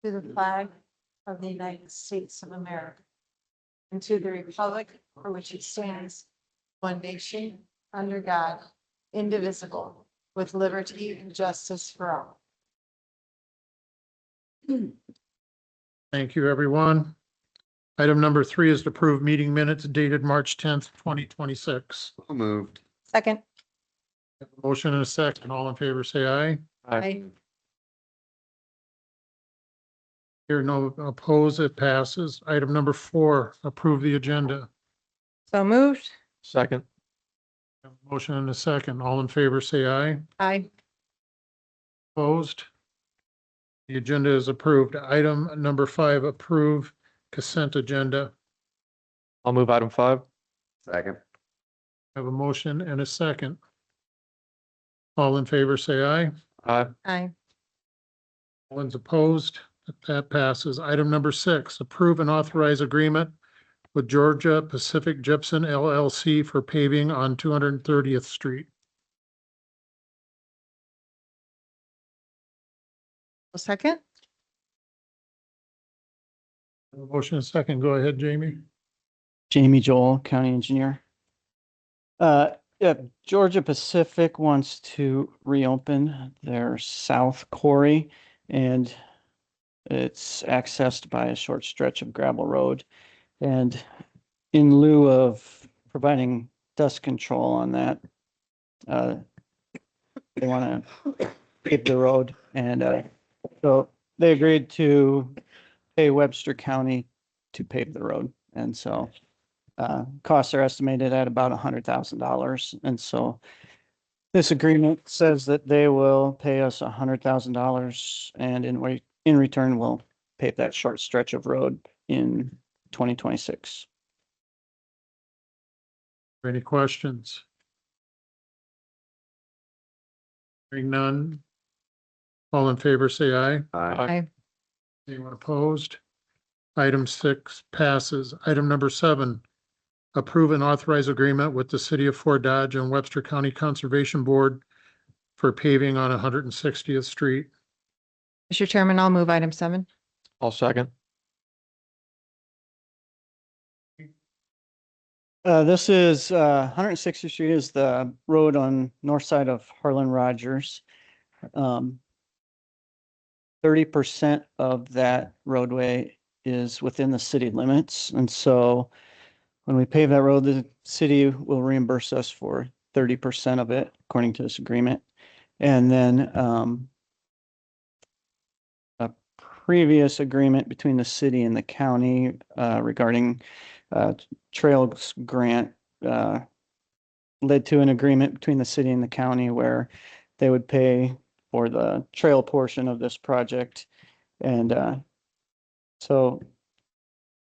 to the flag of the United States of America, and to the republic for which it stands, one nation, under God, indivisible, with liberty and justice for all. Thank you, everyone. Item number 3 is to approve meeting minutes dated March 10th, 2026. So moved. Second. Motion and a second. All in favor, say aye. Aye. Here, no oppose, it passes. Item number 4, approve the agenda. So moved. Second. Motion and a second. All in favor, say aye. Aye. Opposed? The agenda is approved. Item number 5, approve consent agenda. I'll move item 5. Second. Have a motion and a second. All in favor, say aye. Aye. Aye. One's opposed. That passes. Item number 6, approve and authorize agreement with Georgia Pacific Gypsum LLC for paving on 230th Street. Second. Motion and second. Go ahead, Jamie. Jamie Joel, County Engineer. Yeah, Georgia Pacific wants to reopen their South Quarry, and it's accessed by a short stretch of gravel road. And in lieu of providing dust control on that, they want to pave the road. And so they agreed to pay Webster County to pave the road. And so costs are estimated at about $100,000. And so this agreement says that they will pay us $100,000 and in return, we'll pave that short stretch of road in 2026. Any questions? Hearing none. All in favor, say aye. Aye. Anyone opposed? Item 6 passes. Item number 7, approve and authorize agreement with the City of Fort Dodge and Webster County Conservation Board for paving on 160th Street. Mr. Chairman, I'll move item 7. I'll second. This is 160th Street is the road on north side of Harlan Rogers. 30% of that roadway is within the city limits. And so when we pave that road, the city will reimburse us for 30% of it, according to this agreement. And then a previous agreement between the city and the county regarding trails grant led to an agreement between the city and the county where they would pay for the trail portion of this project. And so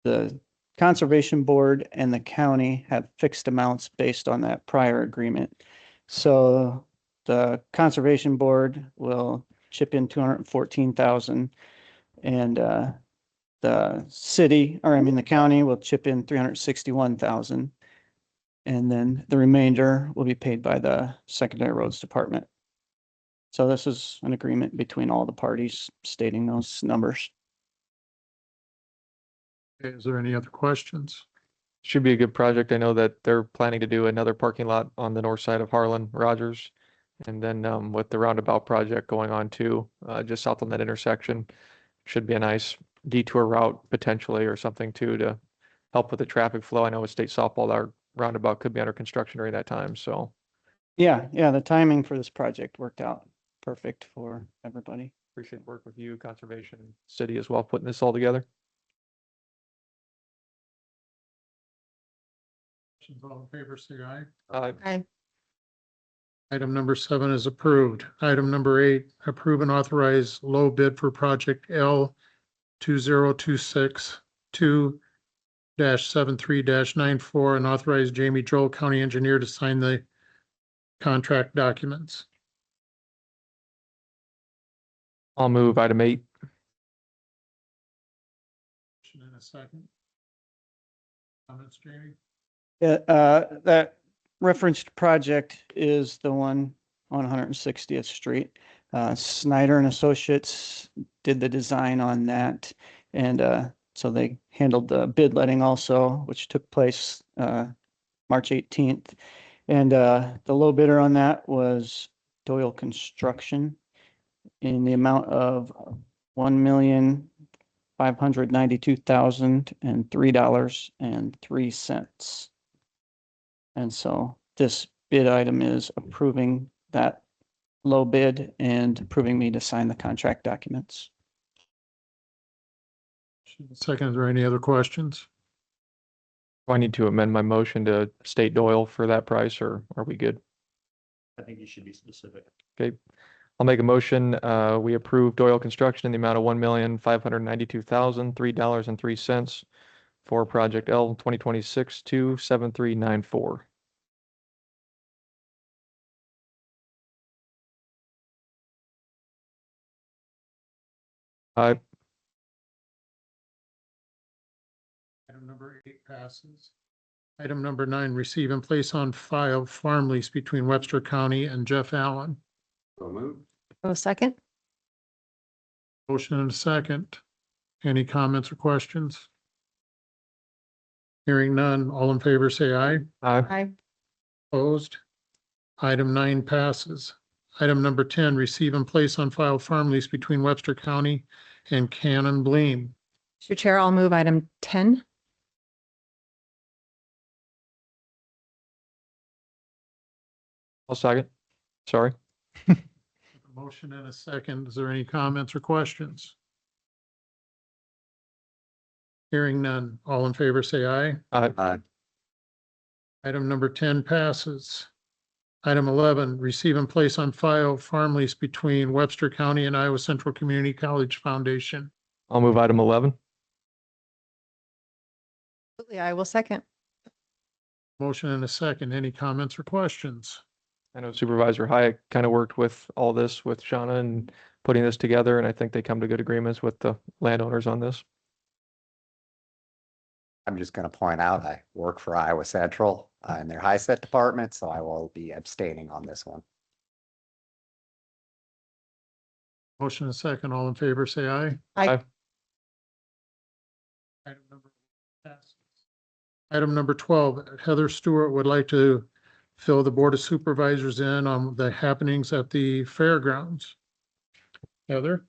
the Conservation Board and the county have fixed amounts based on that prior agreement. So the Conservation Board will chip in $214,000 and the county will chip in $361,000. And then the remainder will be paid by the Secondary Roads Department. So this is an agreement between all the parties stating those numbers. Okay, is there any other questions? Should be a good project. I know that they're planning to do another parking lot on the north side of Harlan Rogers. And then with the roundabout project going on too, just south on that intersection, should be a nice detour route potentially or something too to help with the traffic flow. I know with state softball, our roundabout could be under construction during that time. So Yeah, the timing for this project worked out perfect for everybody. appreciate the work with you, Conservation City as well, putting this all together. All in favor, say aye. Aye. Item number 7 is approved. Item number 8, approve and authorize low bid for project L 2026-2-73-94 and authorize Jamie Joel, County Engineer, to sign the contract documents. I'll move item 8. In a second. Comments, Jamie? Yeah, that referenced project is the one on 160th Street. Snyder and Associates did the design on that. And so they handled the bid letting also, which took place March 18th. And the low bidder on that was Doyle Construction in the amount of $1,592,003.03. And so this bid item is approving that low bid and approving me to sign the contract documents. Second, is there any other questions? Do I need to amend my motion to state Doyle for that price, or are we good? I think you should be specific. Okay, I'll make a motion. We approve Doyle Construction in the amount of $1,592,003.03 for project L 2026-27394. Aye. Item number 8 passes. Item number 9, receive and place on file farm lease between Webster County and Jeff Allen. So moved. Second. Motion and a second. Any comments or questions? Hearing none, all in favor say aye. Aye. Opposed? Item 9 passes. Item number 10, receive and place on file farm lease between Webster County and Cannon Bleam. Mr. Chair, I'll move item 10. I'll second. Sorry. Motion and a second. Is there any comments or questions? Hearing none, all in favor say aye. Aye. Item number 10 passes. Item 11, receive and place on file farm lease between Webster County and Iowa Central Community College Foundation. I'll move item 11. Absolutely, I will second. Motion and a second. Any comments or questions? I know Supervisor Hayek kind of worked with all this with Shauna and putting this together, and I think they come to good agreements with the landowners on this. I'm just going to point out, I work for Iowa Central in their high set department, so I will be abstaining on this one. Motion and a second. All in favor, say aye. Aye. Item number passes. Item number 12, Heather Stewart would like to fill the Board of Supervisors in on the happenings at the fairgrounds. Heather?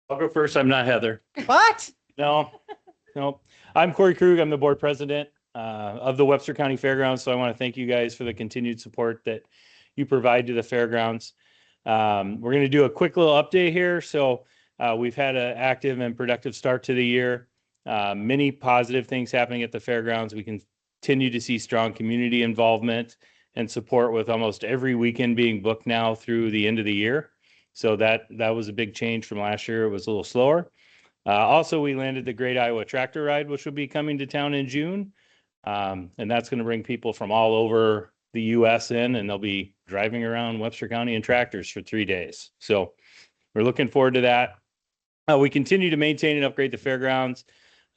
I'll go first. I'm not Heather. What? No, no. I'm Corey Krug. I'm the board president of the Webster County Fairgrounds. So I want to thank you guys for the continued support that you provide to the fairgrounds. We're going to do a quick little update here. So we've had an active and productive start to the year. Many positive things happening at the fairgrounds. We continue to see strong community involvement and support with almost every weekend being booked now through the end of the year. So that was a big change from last year. It was a little slower. Also, we landed the Great Iowa Tractor Ride, which will be coming to town in June. And that's going to bring people from all over the U.S. in, and they'll be driving around Webster County in tractors for 3 days. So we're looking forward to that. We continue to maintain and upgrade the fairgrounds.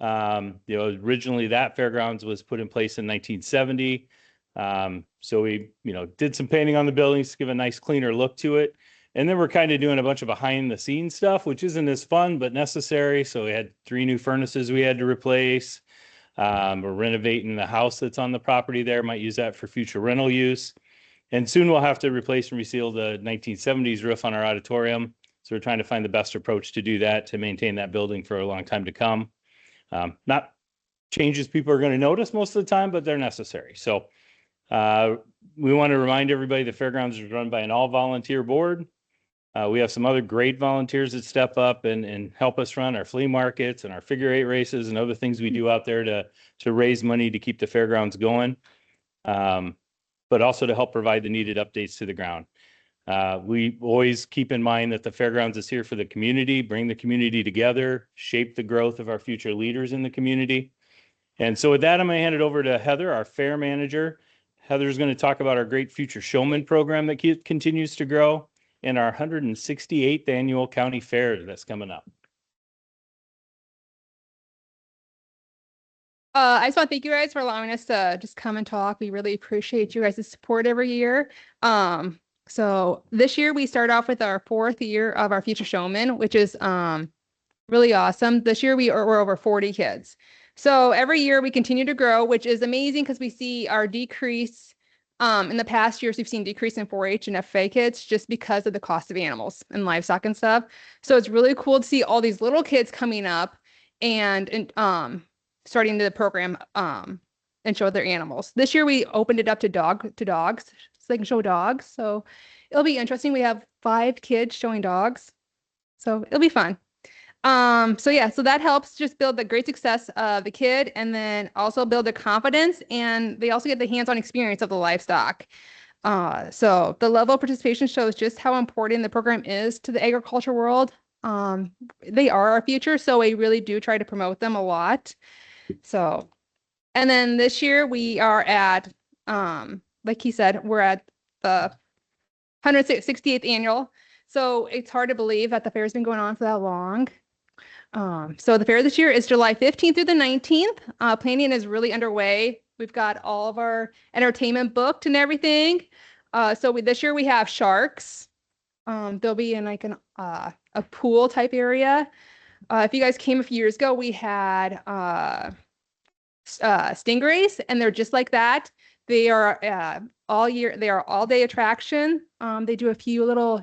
Originally that fairgrounds was put in place in 1970. So we, did some painting on the buildings to give a nice cleaner look to it. And then we're kind of doing a bunch of behind the scenes stuff, which isn't as fun, but necessary. So we had 3 new furnaces we had to replace. We're renovating the house that's on the property there, might use that for future rental use. And soon we'll have to replace and reseal the 1970s roof on our auditorium. So we're trying to find the best approach to do that, to maintain that building for a long time to come. Not changes people are going to notice most of the time, but they're necessary. So we want to remind everybody the fairgrounds is run by an all volunteer board. We have some other great volunteers that step up and help us run our flea markets and our figure 8 races and other things we do out there to raise money to keep the fairgrounds going, but also to help provide the needed updates to the ground. We always keep in mind that the fairgrounds is here for the community, bring the community together, shape the growth of our future leaders in the community. And so with that, I'm going to hand it over to Heather, our fair manager. Heather's going to talk about our great Future Showman program that continues to grow, and our 168th annual county fair that's coming up. I just want to thank you guys for allowing us to just come and talk. We really appreciate you guys' support every year. So this year we start off with our 4th year of our Future Showman, which is really awesome. This year we're over 40 kids. So every year we continue to grow, which is amazing because we see our decrease. In the past years, we've seen decrease in 4-H and FFA kids just because of the cost of animals and livestock and stuff. So it's really cool to see all these little kids coming up and starting the program and show their animals. This year we opened it up to dogs so they can show dogs. So it'll be interesting. We have 5 kids showing dogs. So it'll be fun. So yeah, so that helps just build the great success of the kid and then also build the confidence, and they also get the hands-on experience of the livestock. So the level of participation shows just how important the program is to the agriculture world. They are our future, so we really do try to promote them a lot. So, and then this year we are at, like he said, we're at the 168th annual. So it's hard to believe that the fair's been going on for that long. So the fair this year is July 15th through the 19th. Planning is really underway. We've got all of our entertainment booked and everything. So this year we have sharks. They'll be in like a pool type area. If you guys came a few years ago, we had stingrays, and they're just like that. They are all year. They are all day attraction. They do a few little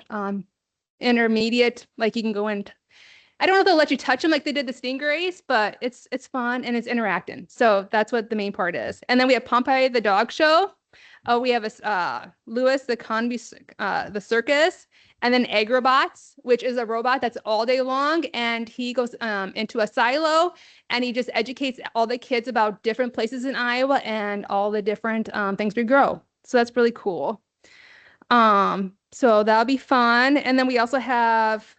intermediate, like you can go in. I don't know if they'll let you touch them like they did the stingrays, but it's fun and it's interacting. So that's what the main part is. And then we have Pompeii the dog show. We have Lewis the Conby the circus, and then Agrobots, which is a robot that's all day long, and he goes into a silo and he just educates all the kids about different places in Iowa and all the different things we grow. So that's really cool. So that'll be fun. And then we also have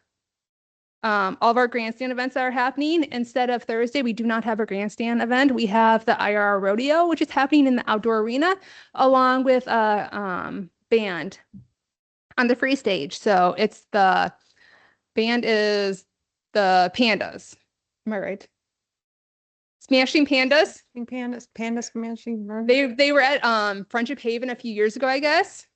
all of our grandstand events that are happening. Instead of Thursday, we do not have a grandstand event. We have the IRR rodeo, which is happening in the outdoor arena, along with a band on the free stage. So it's the band is the Pandas. Am I right? Smashing Pandas. Pandas smashing. They were at Friendship Haven a few years ago, I guess.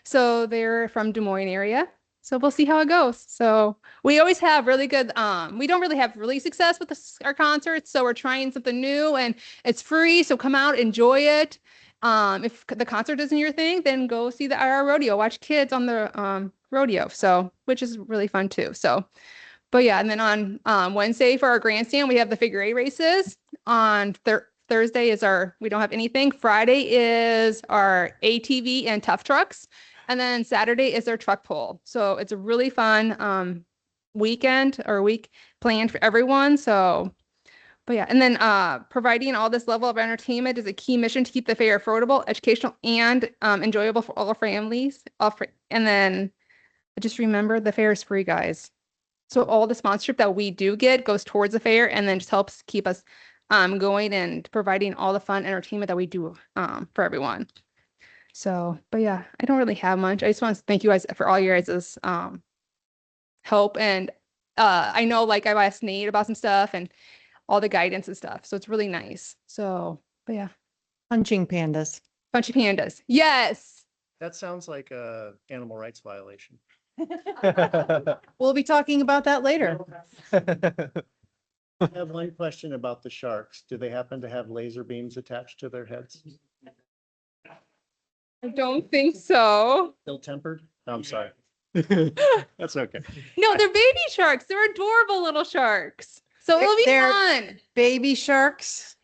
So they're from Des Moines area. So we'll see how it goes. So we always have really good, we don't really have really success with our concerts. So we're trying something new and it's free. So come out, enjoy it. If the concert isn't your thing, then go see the IR rodeo, watch kids on the rodeo. So, which is really fun too. So, but yeah. And then on Wednesday for our grandstand, we have the figure 8 races. On Thursday is we don't have anything. Friday is our ATV and tough trucks. And then Saturday is their truck pull. So it's a really fun weekend or week planned for everyone. So, but yeah, and then providing all this level of entertainment is a key mission to keep the fair affordable, educational, and enjoyable for all our families. And then just remember the fair is free, guys. So all the sponsorship that we do get goes towards the fair and then just helps keep us going and providing all the fun entertainment that we do for everyone. So, but yeah, I don't really have much. I just want to thank you guys for all your guys' help. And I know like I've asked Nate about some stuff and all the guidance and stuff. So it's really nice. So, but yeah. Punching pandas. Punchy pandas. Yes. That sounds like a animal rights violation. We'll be talking about that later. I have one question about the sharks. Do they happen to have laser beams attached to their heads? I don't think so. Ill-tempered? No, I'm sorry. That's okay. No, they're baby sharks. They're adorable little sharks. So it'll be They're- fun. Baby sharks.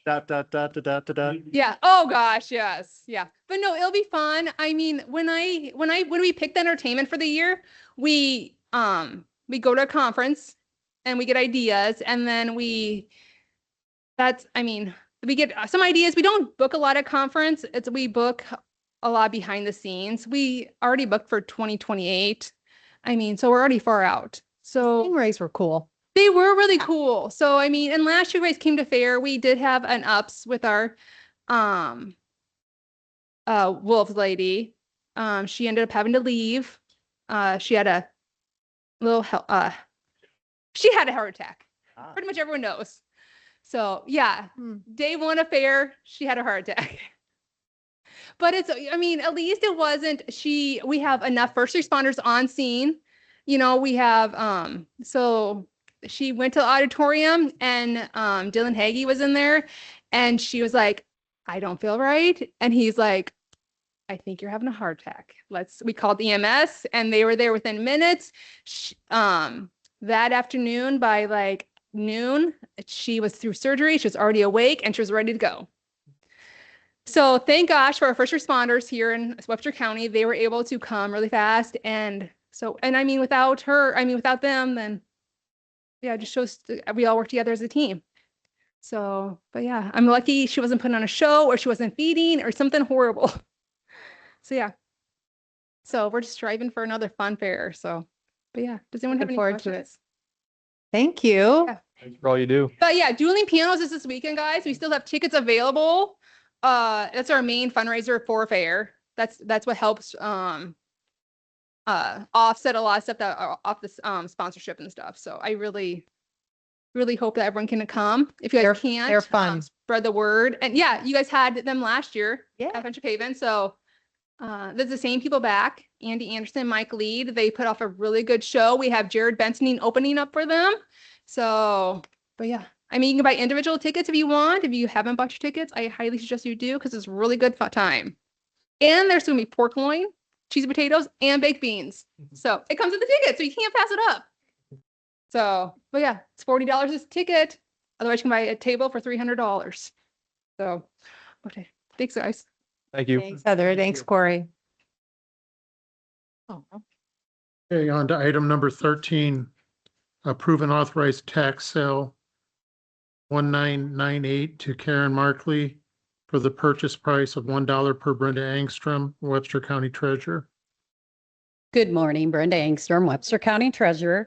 Dot, dot, dot, dot, dot, dot. Yeah. Oh gosh, yes. Yeah. But no, it'll be fun. I mean, when we pick the entertainment for the year, we go to a conference and we get ideas and then we get some ideas. We don't book a lot of conference. We book a lot behind the scenes. We already booked for 2028. I mean, so we're already far out. So Stingrays were cool. they were really cool. So, I mean, and last year you guys came to fair, we did have an ups with our wolf lady. She ended up having to leave. She had a little she had a heart attack. Pretty much everyone knows. So yeah, Hmm. day one affair, she had a heart attack. But it's, I mean, at least it wasn't, we have enough first responders on scene. You know, we have, so she went to the auditorium and, Dylan Hagee was in there and she was like, I don't feel right. And he's like, I think you're having a heart attack. We called EMS and they were there within minutes. That afternoon by like noon, she was through surgery. She was already awake and she was ready to go. So thank gosh for our first responders here in Webster County. They were able to come really fast. And I mean, without them, then yeah, it just shows we all work together as a team. So, but yeah, I'm lucky she wasn't putting on a show or she wasn't feeding or something horrible. So yeah. So we're just striving for another fun fair. So, but yeah, does anyone have Looking any forward to it. questions? Thank you. Yeah. Thanks for all you do. But yeah, dueling pianos is this weekend, guys. We still have tickets available. That's our main fundraiser for fair. That's what helps offset a lot of stuff that are off this sponsorship and stuff. So I really hope that everyone can come. If you guys can't, they're fun. spread the word. And yeah, you guys had them last year Yeah. at Venture Haven. So there's the same people back. Andy Anderson, Mike Lead. They put off a really good show. We have Jared Bensoning opening up for them. So, but yeah, I mean, you can buy individual tickets if you want. If you haven't bought your tickets, I highly suggest you do because it's a really good time. And there's going to be pork loin, cheesy potatoes, and baked beans. So it comes with the ticket, so you can't pass it up. So, but yeah, it's $40 a ticket. Otherwise, you can buy a table for $300. So, okay, thanks, guys. Thank you. Thanks, Heather. Thanks, Corey. Oh, Okay, on to item number 13, approve and authorize tax sale 1998 to Karen Markley for the purchase price of $1 per Brenda Angstrom, Webster County Treasurer. Good morning, Brenda Angstrom, Webster County Treasurer.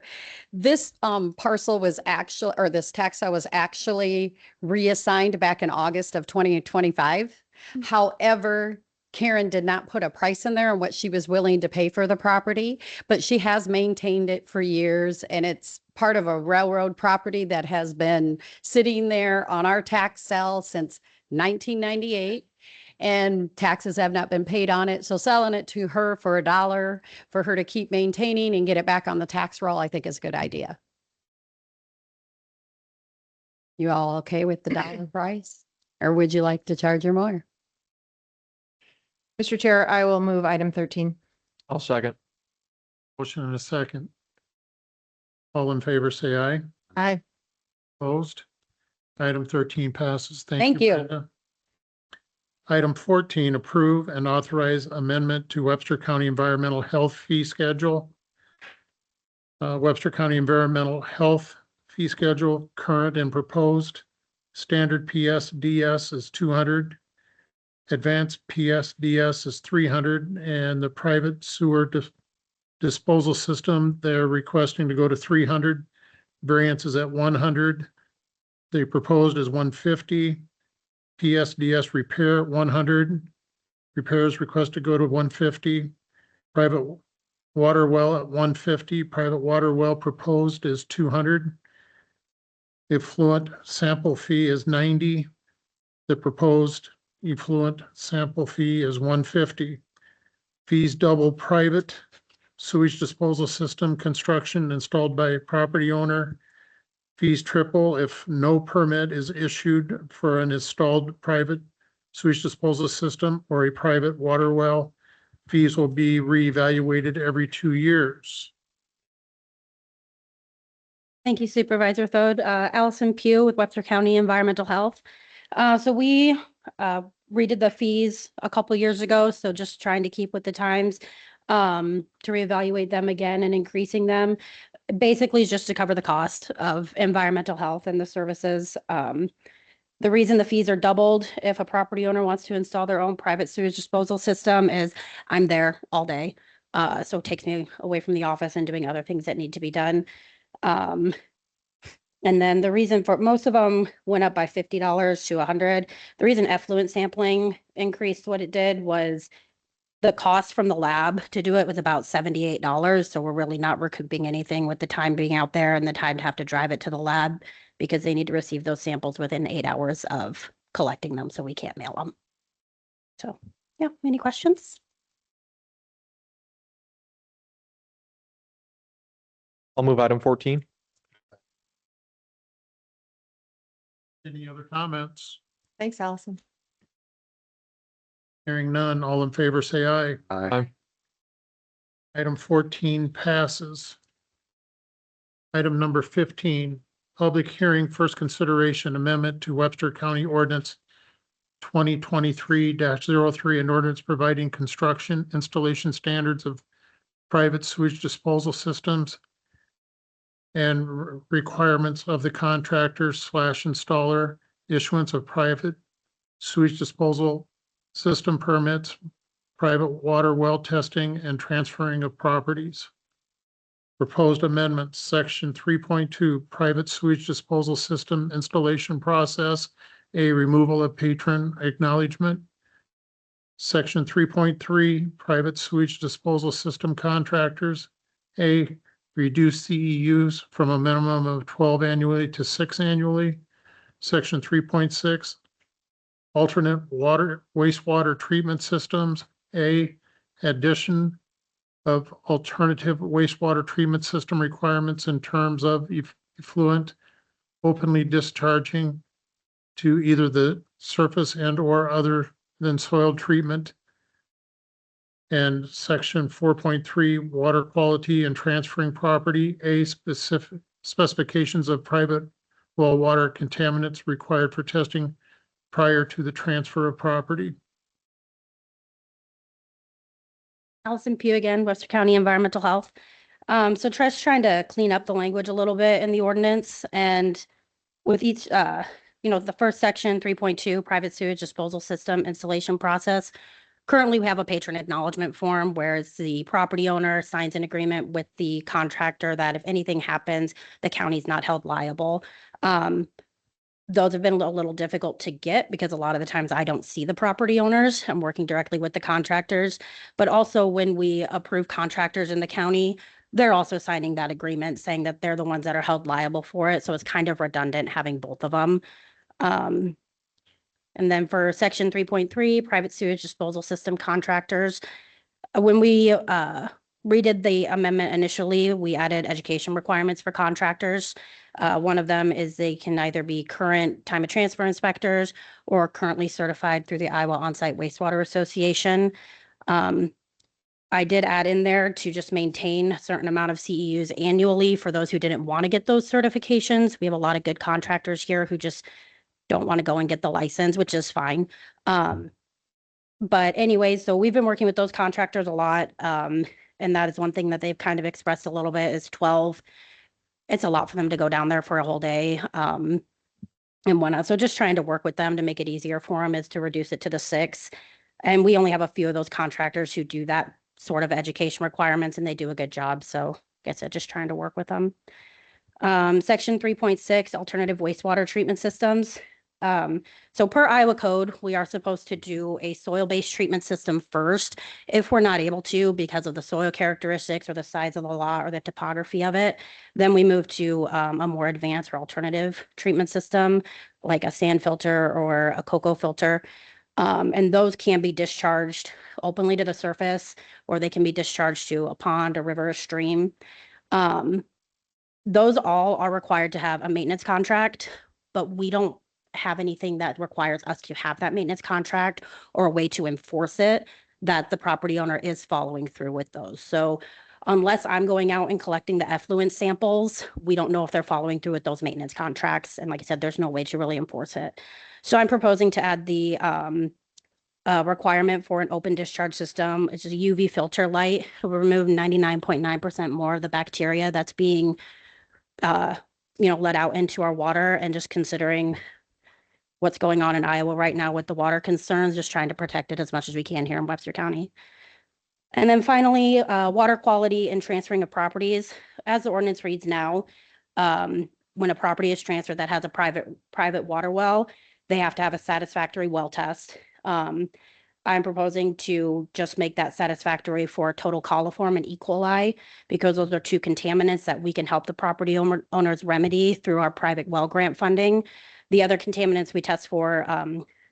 This parcel was actually, or this tax sale was actually reassigned back in August of 2025. However, Karen did not put a price in there on what she was willing to pay for the property, but she has maintained it for years, and it's part of a railroad property that has been sitting there on our tax sale since 1998. And taxes have not been paid on it. So selling it to her for $1 for her to keep maintaining and get it back on the tax roll, I think is a good idea. You all okay with the dollar price? Or would you like to charge her more? Mr. Chair, I will move item 13. I'll second. Motion and a second. All in favor, say aye. Aye. Opposed? Item 13 passes. Thank you. Brenda. Item 14, approve and authorize amendment to Webster County Environmental Health Fee Schedule. Webster County Environmental Health Fee Schedule, current and proposed. Standard PSDS is 200. Advanced PSDS is 300. And the private sewer disposal system, they're requesting to go to 300. Variance is at 100. The proposed is 150. PSDS repair 100. Repairs request to go to 150. Private water well at 150. Private water well proposed is 200. Effluent sample fee is 90. The proposed effluent sample fee is 150. Fees double private sewage disposal system construction installed by property owner. Fees triple if no permit is issued for an installed private sewage disposal system or a private water well. Fees will be reevaluated every 2 years. Thank you, Supervisor Thode. Allison Pugh with Webster County Environmental Health. So we redid the fees a couple years ago, so just trying to keep with the times to reevaluate them again and increasing them. Basically, is just to cover the cost of environmental health and the services. The reason the fees are doubled if a property owner wants to install their own private sewage disposal system is I'm there all day. So it takes me away from the office and doing other things that need to be done. And then the reason for most of them went up by $50 to $100. The reason effluent sampling increased what it did was The cost from the lab to do it was about $78. So we're really not recouping anything with the time being out there and the time to have to drive it to the lab because they need to receive those samples within 8 hours of collecting them. So we can't mail them. So, yeah, any questions? I'll move item 14. Any other comments? Thanks, Allison. Hearing none, all in favor, say aye. Aye. Item 14 passes. Item number 15, public hearing, first consideration amendment to Webster County Ordinance 2023-03, an ordinance providing construction installation standards of private sewage disposal systems and requirements of the contractor/installer, issuance of private sewage disposal system permits, private water well testing, and transferring of properties. Proposed amendments, section 3.2, private sewage disposal system installation process, A, removal of patron acknowledgement. Section 3.3, private sewage disposal system contractors, A, reduce CEUs from a minimum of 12 annually to 6 annually. Section 3.6, alternate wastewater treatment systems, A, addition of alternative wastewater treatment system requirements in terms of effluent openly discharging to either the surface and or other than soil treatment. And section 4.3, water quality and transferring property, A, specific specifications of private well water contaminants required for testing prior to the transfer of property. Allison Pugh again, Webster County Environmental Health. So Trish's trying to clean up the language a little bit in the ordinance, and with each, the first section, 3.2, private sewage disposal system installation process. Currently, we have a patron acknowledgement form where the property owner signs an agreement with the contractor that if anything happens, the county's not held liable. Those have been a little difficult to get because a lot of the times I don't see the property owners. I'm working directly with the contractors. But also when we approve contractors in the county, they're also signing that agreement saying that they're the ones that are held liable for it. So it's kind of redundant having both of them. And then for section 3.3, private sewage disposal system contractors, when we redid the amendment initially, we added education requirements for contractors. One of them is they can either be current time of transfer inspectors or currently certified through the Iowa On-Site Wastewater Association. I did add in there to just maintain a certain amount of CEUs annually for those who didn't want to get those certifications. We have a lot of good contractors here who just don't want to go and get the license, which is fine. But anyways, so we've been working with those contractors a lot. And that is one thing that they've kind of expressed a little bit is 12. It's a lot for them to go down there for a whole day. And whatnot. So just trying to work with them to make it easier for them is to reduce it to the 6. And we only have a few of those contractors who do that sort of education requirements and they do a good job. So like I said, just trying to work with them. Section 3.6, alternative wastewater treatment systems. So per Iowa code, we are supposed to do a soil-based treatment system first. If we're not able to, because of the soil characteristics or the size of the lot or the topography of it, then we move to a more advanced or alternative treatment system, like a sand filter or a cocoa filter. And those can be discharged openly to the surface, or they can be discharged to a pond, a river, a stream. Those all are required to have a maintenance contract, but we don't have anything that requires us to have that maintenance contract or a way to enforce it that the property owner is following through with those. So unless I'm going out and collecting the effluent samples, we don't know if they're following through with those maintenance contracts. And like I said, there's no way to really enforce it. So I'm proposing to add the requirement for an open discharge system. It's just a UV filter light. It will remove 99.9% more of the bacteria that's being let out into our water. And just considering what's going on in Iowa right now with the water concerns, just trying to protect it as much as we can here in Webster County. And then finally, water quality and transferring of properties. As the ordinance reads now, when a property is transferred that has a private water well, they have to have a satisfactory well test. I'm proposing to just make that satisfactory for total coliform and E. coli, because those are two contaminants that we can help the property owners remedy through our private well grant funding. The other contaminants we test for,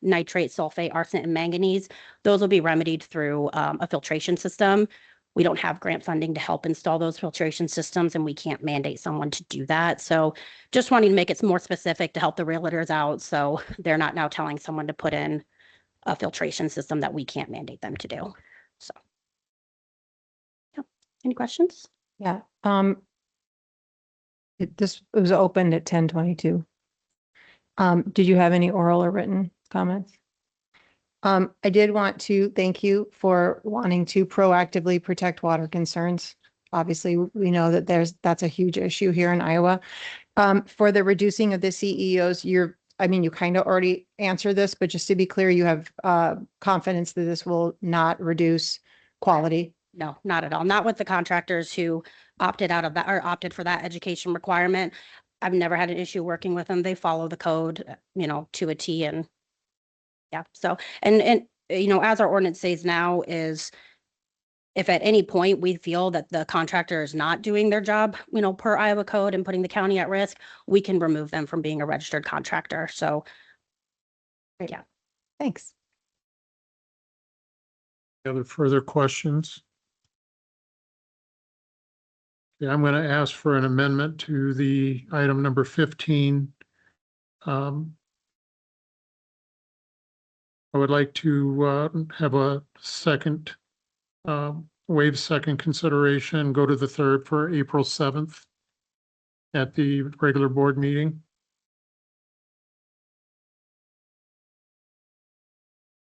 nitrate, sulfate, arsenic, and manganese, those will be remedied through a filtration system. We don't have grant funding to help install those filtration systems, and we can't mandate someone to do that. So just wanting to make it more specific to help the realtors out, so they're not now telling someone to put in a filtration system that we can't mandate them to do. So. Yeah. Any questions? Yeah, this was opened at 10:22. Did you have any oral or written comments? I did want to thank you for wanting to proactively protect water concerns. Obviously, we know that that's a huge issue here in Iowa. For the reducing of the CEOs, you kind of already answered this, but just to be clear, you have confidence that this will not reduce quality. No, not at all. Not with the contractors who opted out of that or opted for that education requirement. I've never had an issue working with them. They follow the code, to a T, and yeah. So, and as our ordinance says now, is if at any point we feel that the contractor is not doing their job, per Iowa code and putting the county at risk, we can remove them from being a registered contractor. So, yeah. Thanks. Any other further questions? Yeah, I'm going to ask for an amendment to the item number 15. I would like to have a second, waive second consideration, go to the third for April 7th at the regular board meeting.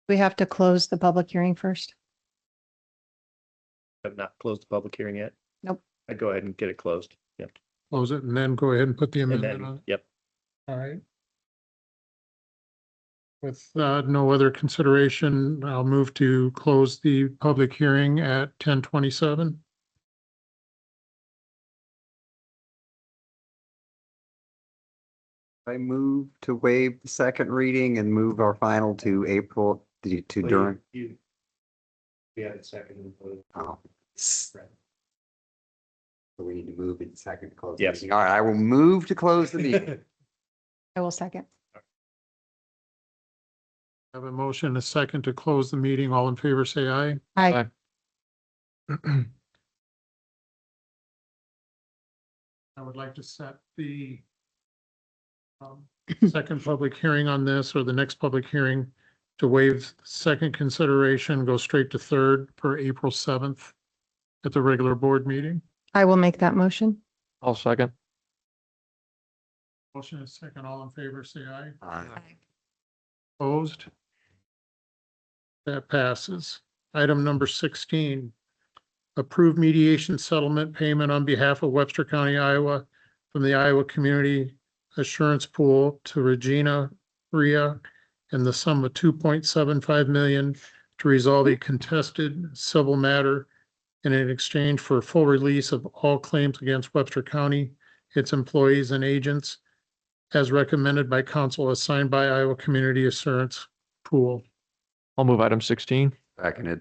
We have to close the public hearing first. Have not closed the public hearing yet. Nope. I'd go ahead and get it closed. Yep. Close it and then go ahead and put the And amendment then, on. yep. All right. With no other consideration, I'll move to close the public hearing at 10:27. I move to waive the second reading and move our final to April to during. We had a second. Oh. So we need to move it second to close. the Yes. meeting. All right, I will move to close the meeting. I will second. I have a motion and a second to close the meeting. All in favor, say aye. Aye. I would like to set the second public hearing on this, or the next public hearing, to waive second consideration, go straight to third for April 7th at the regular board meeting. I will make that motion. I'll second. Motion is second. All in favor, say aye. Aye. Opposed? That passes. Item number 16, approve mediation settlement payment on behalf of Webster County, Iowa, from the Iowa Community Assurance Pool to Regina Ria in the sum of $2.75 million to resolve a contested civil matter and in exchange for full release of all claims against Webster County, its employees and agents, as recommended by council, assigned by Iowa Community Assurance Pool. I'll move item 16. Seconded.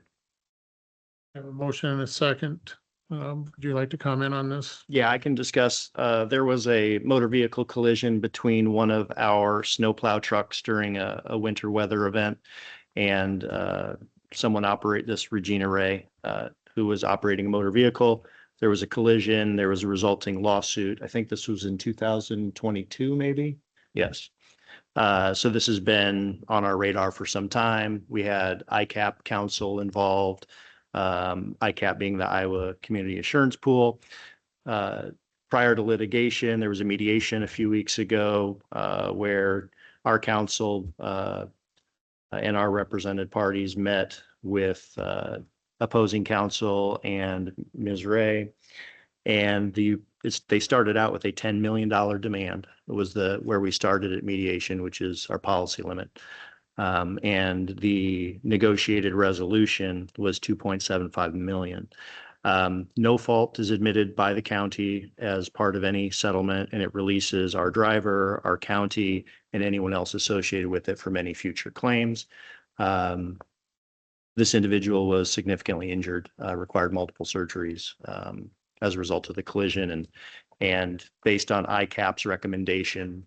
I have a motion and a second. Would you like to comment on this? Yeah, I can discuss. There was a motor vehicle collision between one of our snowplow trucks during a winter weather event and someone operate this Regina Ray, who was operating a motor vehicle. There was a collision. There was a resulting lawsuit. I think this was in 2022, maybe. Yes. So this has been on our radar for some time. We had ICAP counsel involved, ICAP being the Iowa Community Assurance Pool. Prior to litigation, there was a mediation a few weeks ago where our counsel and our represented parties met with opposing counsel and Ms. Ray. And they started out with a $10 million demand. It was where we started at mediation, which is our policy limit. And the negotiated resolution was 2.75 million. No fault is admitted by the county as part of any settlement, and it releases our driver, our county, and anyone else associated with it from any future claims. This individual was significantly injured, required multiple surgeries as a result of the collision. And based on ICAP's recommendation,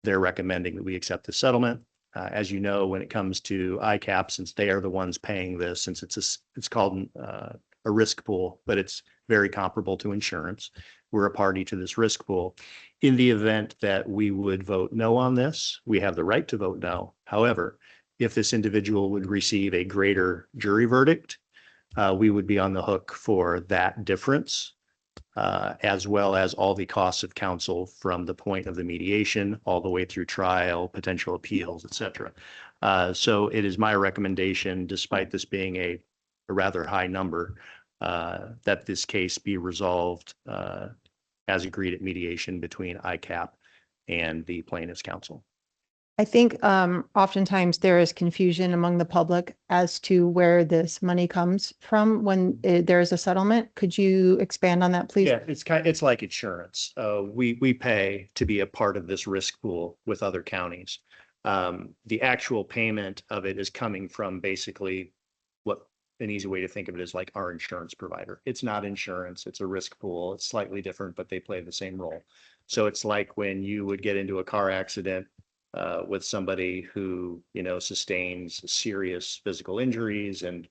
they're recommending that we accept the settlement. As you know, when it comes to ICAP, since they are the ones paying this, since it's called a risk pool, but it's very comparable to insurance. We're a party to this risk pool. In the event that we would vote no on this, we have the right to vote no. However, if this individual would receive a greater jury verdict, we would be on the hook for that difference, as well as all the costs of counsel from the point of the mediation all the way through trial, potential appeals, et cetera. So it is my recommendation, despite this being a rather high number, that this case be resolved as agreed at mediation between ICAP and the plaintiff's counsel. I think oftentimes there is confusion among the public as to where this money comes from when there is a settlement. Could you expand on that, please? Yeah, it's like insurance. We pay to be a part of this risk pool with other counties. The actual payment of it is coming from basically what an easy way to think of it is like our insurance provider. It's not insurance, it's a risk pool. It's slightly different, but they play the same role. So it's like when you would get into a car accident with somebody who, you know, sustains serious physical injuries and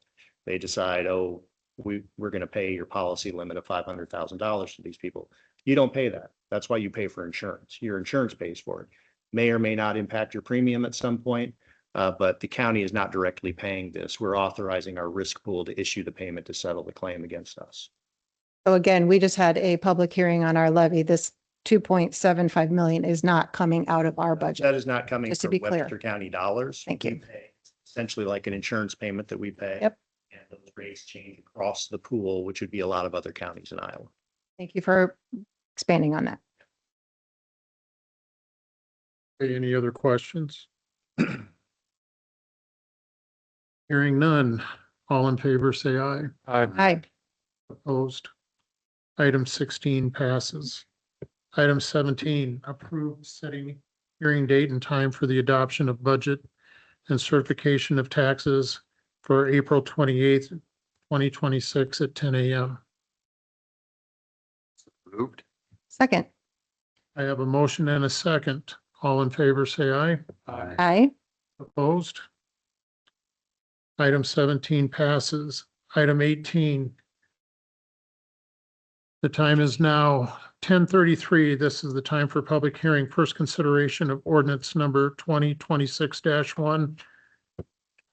they decide, oh, we're going to pay your policy limit of $500,000 to these people. You don't pay that. That's why you pay for insurance. Your insurance pays for it. May or may not impact your premium at some point, but the county is not directly paying this. We're authorizing our risk pool to issue the payment to settle the claim against us. So again, we just had a public hearing on our levy. This 2.75 million is not coming out of our budget. That is not coming Just to from be clear. Webster County dollars. Thank We you. pay essentially like an insurance payment that we pay. Yep. And those rates change across the pool, which would be a lot of other counties in Iowa. Thank you for expanding on that. Any other questions? Hearing none. All in favor, say aye. Aye. Opposed? Item 16 passes. Item 17, approve setting hearing date and time for the adoption of budget and certification of taxes for April 28th, 2026 at 10 a.m. Moved. Second. I have a motion and a second. All in favor, say aye. Aye. Opposed? Item 17 passes. Item 18. The time is now 10:33. This is the time for public hearing. First consideration of ordinance number 2026-1.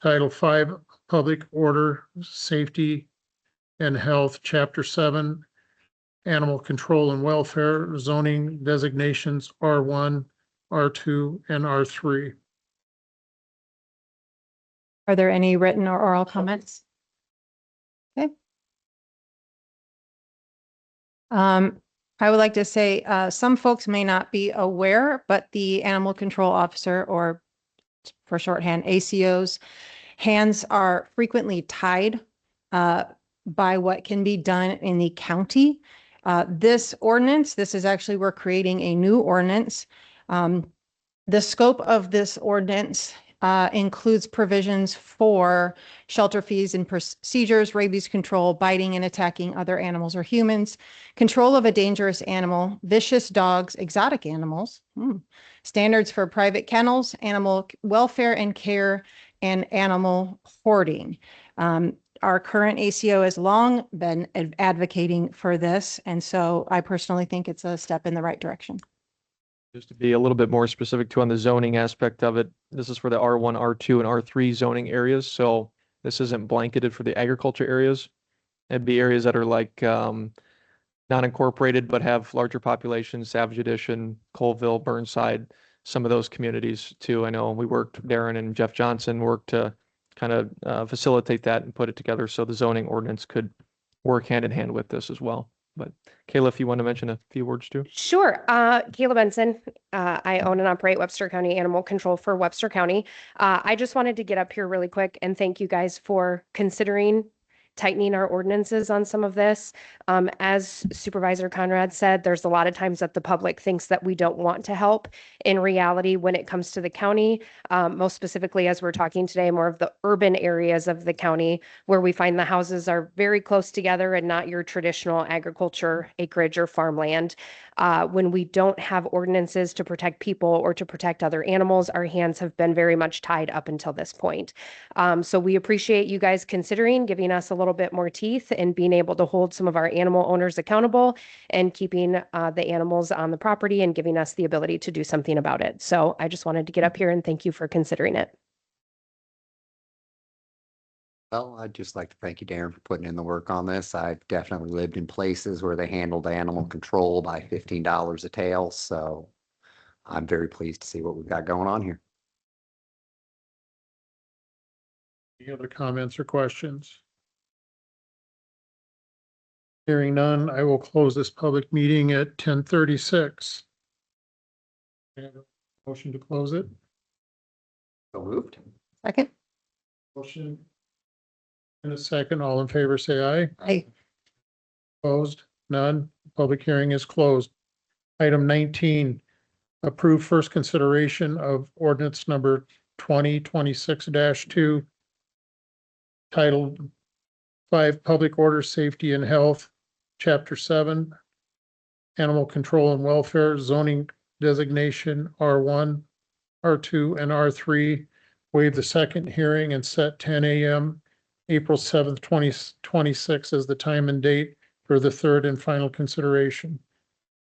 Title 5, Public Order, Safety and Health, Chapter 7, Animal Control and Welfare, zoning designations R1, R2, and R3. Are there any written or oral comments? Okay. I would like to say, some folks may not be aware, but the animal control officer, or for shorthand, ACO's hands are frequently tied by what can be done in the county. This ordinance, this is actually, we're creating a new ordinance. The scope of this ordinance includes provisions for shelter fees and procedures, rabies control, biting and attacking other animals or humans, control of a dangerous animal, vicious dogs, exotic animals, standards for private kennels, animal welfare and care, and animal hoarding. Our current ACO has long been advocating for this, and so I personally think it's a step in the right direction. Just to be a little bit more specific too on the zoning aspect of it, this is for the R1, R2, and R3 zoning areas. So this isn't blanketed for the agriculture areas. It'd be areas that are like non-incorporated but have larger populations, Savage Edition, Colville, Burnside, some of those communities too. I know we worked, Darren and Jeff Johnson worked to kind of facilitate that and put it together so the zoning ordinance could work hand in hand with this as well. But Kayla, if you want to mention a few words too. Sure. Kayla Benson. I own and operate Webster County Animal Control for Webster County. I just wanted to get up here really quick and thank you guys for considering tightening our ordinances on some of this. As Supervisor Conrad said, there's a lot of times that the public thinks that we don't want to help. In reality, when it comes to the county, most specifically, as we're talking today, more of the urban areas of the county where we find the houses are very close together and not your traditional agriculture, acreage, or farmland. When we don't have ordinances to protect people or to protect other animals, our hands have been very much tied up until this point. So we appreciate you guys considering giving us a little bit more teeth and being able to hold some of our animal owners accountable and keeping the animals on the property and giving us the ability to do something about it. So I just wanted to get up here and thank you for considering it. Well, I'd just like to thank you, Darren, for putting in the work on this. I've definitely lived in places where they handled animal control by $15 a tail, so I'm very pleased to see what we've got going on here. Any other comments or questions? Hearing none, I will close this public meeting at 10:36. Motion to close it. So moved. Second? Motion. In a second, all in favor, say aye. Aye. Opposed? None. Public hearing is closed. Item 19, approve first consideration of ordinance number 2026-2, titled 5 Public Order, Safety and Health, Chapter 7, Animal Control and Welfare, zoning designation R1, R2, and R3. Waive the second hearing and set 10 a.m. April 7th, 2026 as the time and date for the third and final consideration.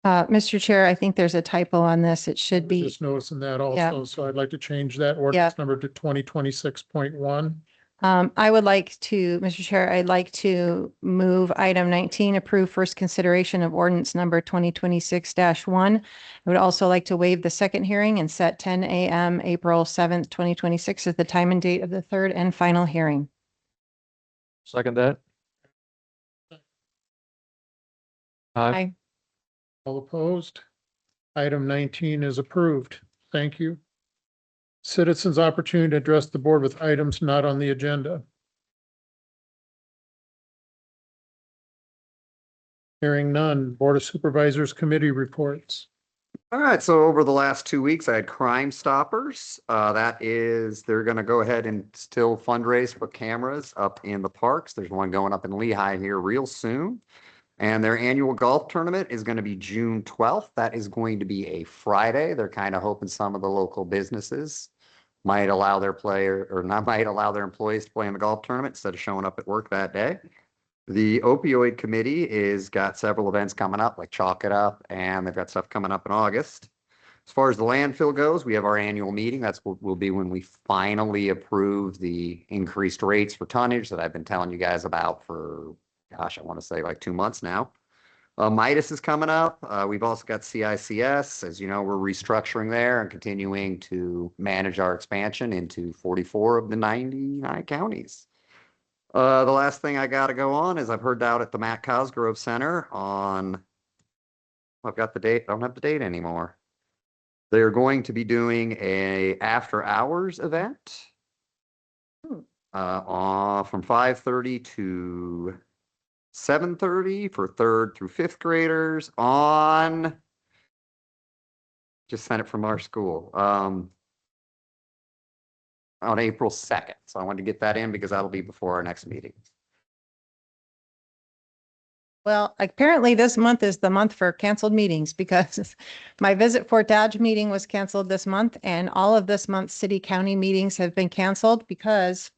Mr. Chair, I think there's a typo on this. It should be, Just noticing that also, so I'd like to change that ordinance Yeah. number to 2026.1. I would like to, Mr. Chair, I'd like to move item 19, approve first consideration of ordinance number 2026-1. I would also like to waive the second hearing and set 10 a.m. April 7th, 2026 as the time and date of the third and final hearing. Second that. Aye. Aye. All opposed? Item 19 is approved. Thank you. Citizens' opportunity to address the board with items not on the agenda. Hearing none. Board of Supervisors Committee reports. All right, so over the last 2 weeks, I had Crime Stoppers. They're gonna go ahead and still fundraise for cameras up in the parks. There's one going up in Lehigh here real soon. And their annual golf tournament is gonna be June 12th. That is going to be a Friday. They're kind of hoping some of the local businesses might allow their employees to play in the golf tournament instead of showing up at work that day. The opioid committee is got several events coming up, like Chalk It Up, and they've got stuff coming up in August. As far as the landfill goes, we have our annual meeting. That's what will be when we finally approve the increased rates for tonnage that I've been telling you guys about for, gosh, I want to say like 2 months now. Midas is coming up. We've also got CICS. As you know, we're restructuring there and continuing to manage our expansion into 44 of the 99 counties. The last thing I got to go on is I've heard out at the Matt Cosgrove Center on, I've got the date, I don't have the date anymore. They're going to be doing a after hours event from 5:30 to 7:30 for 3rd through 5th graders on, just sent it from our school, on April 2nd. So I wanted to get that in because that'll be before our next meeting. Well, apparently this month is the month for canceled meetings because my Visit Fort Dodge meeting was canceled this month and all of this month's city county meetings have been canceled because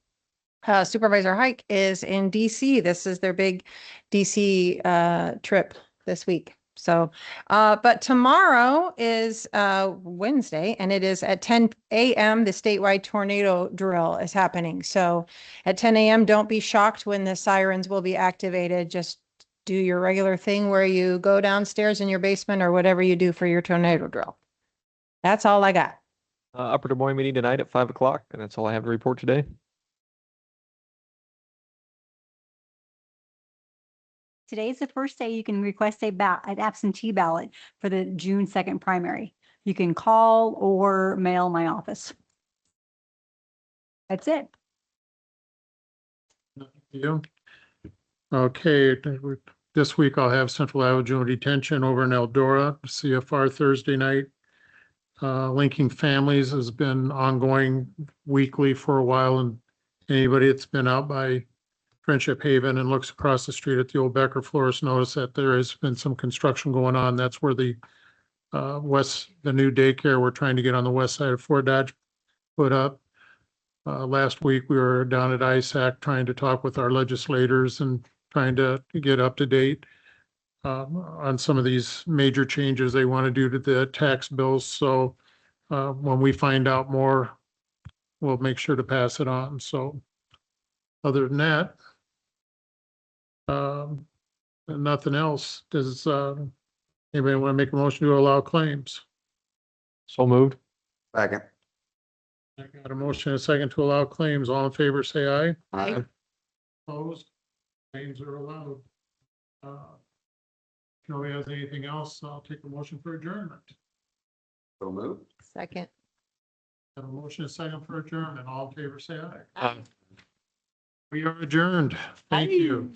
Supervisor Hike is in DC. This is their big DC trip this week. So, but tomorrow is Wednesday and it is at 10 a.m. The statewide tornado drill is happening. So at 10 a.m. don't be shocked when the sirens will be activated. Just do your regular thing where you go downstairs in your basement or whatever you do for your tornado drill. That's all I got. Upper Des Moines meeting tonight at 5 o'clock, and that's all I have to report today. Today is the first day you can request an absentee ballot for the June 2nd primary. You can call or mail my office. That's it. You. Okay, this week I'll have Central Iowa Juvenile Detention over in Eldora, CFR Thursday night. Linking Families has been ongoing weekly for a while, and anybody that's been out by Friendship Haven and looks across the street at the old Becker Florist notice that there has been some construction going on. That's where the new daycare we're trying to get on the west side of Fort Dodge put up. Last week, we were down at ISAC trying to talk with our legislators and trying to get up to date on some of these major changes they want to do to the tax bills. So when we find out more, we'll make sure to pass it on. So other than that, nothing else. Does anybody want to make a motion to allow claims? So moved. Second. I got a motion and a second to allow claims. All in favor, say aye. Aye. Opposed? Claims are allowed. If nobody has anything else, I'll take a motion for adjournment. So moved. Second. Have a motion and a second for adjournment. All in favor, say aye. Aye. We are adjourned. Thank you.